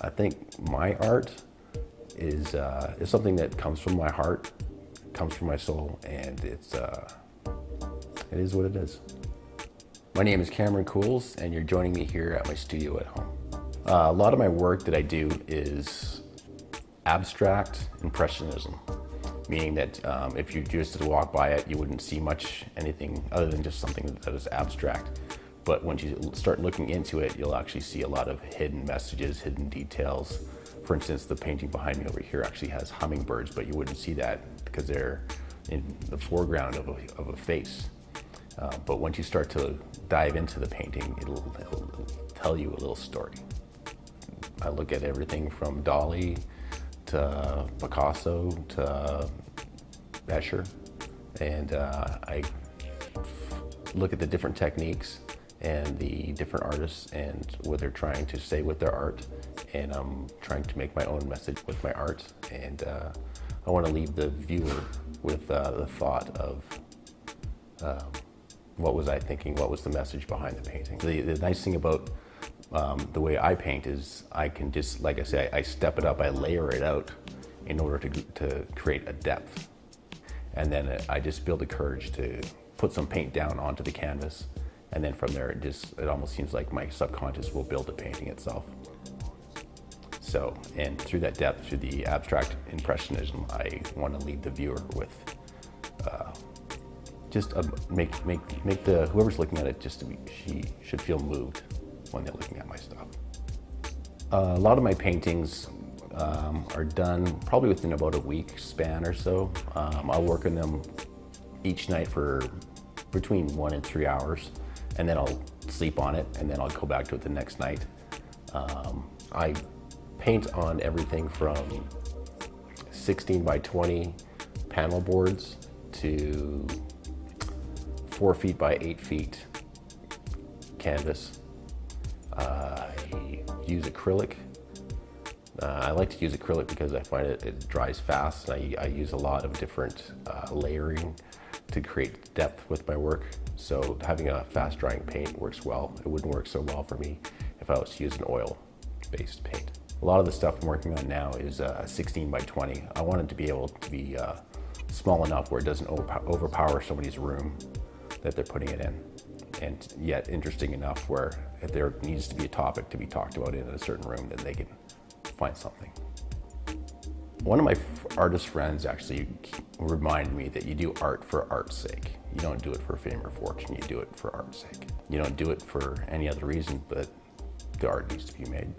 I think my art is something that comes from my heart, comes from my soul, and it is what it is. My name is Camcools, and you're joining me here at my studio at home. A lot of my work that I do is abstract impressionism, meaning that if you just walk by it, you wouldn't see much anything other than just something that is abstract. But once you start looking into it, you'll actually see a lot of hidden messages, hidden details. For instance, the painting behind me over here actually has hummingbirds, but you wouldn't see that because they're in the foreground of a face. But once you start to dive into the painting, it'll tell you a little story. I look at everything from Dali to Picasso to Escher, and I look at the different techniques and the different artists and what they're trying to say with their art, and I'm trying to make my own message with my art, and I want to leave the viewer with the thought of what was I thinking, what was the message behind the painting. The nice thing about the way I paint is I can just, like I say, I step it up, I layer it out in order to create a depth. And then I just build the courage to put some paint down onto the canvas, and then from there it almost seems like my subconscious will build the painting itself. So, and through that depth, through the abstract impressionism, I want to leave the viewer with just make the whoever's looking at it she should feel moved when they're looking at my stuff. A lot of my paintings are done probably within about a week span or so. I'll work on them each night for between 1 and 3 hours, and then I'll sleep on it, and then I'll go back to it the next night. I paint on everything from 16 by 20 panel boards to 4 feet by 8 feet canvas. I use acrylic. I like to use acrylic because I find it dries fast. I use a lot of different layering to create depth with my work. So having a fast drying paint works well. It wouldn't work so well for me if I was to use an oil-based paint. A lot of the stuff I'm working on now is 16 by 20. I want it to be able to be small enough where it doesn't overpower somebody's room that they're putting it in, and yet interesting enough where if there needs to be a topic to be talked about in a certain room, then they can find something. One of my artist friends actually reminded me that you do art for art's sake. You don't do it for fame or fortune, you do it for art's sake. You don't do it for any other reason, but the art needs to be made.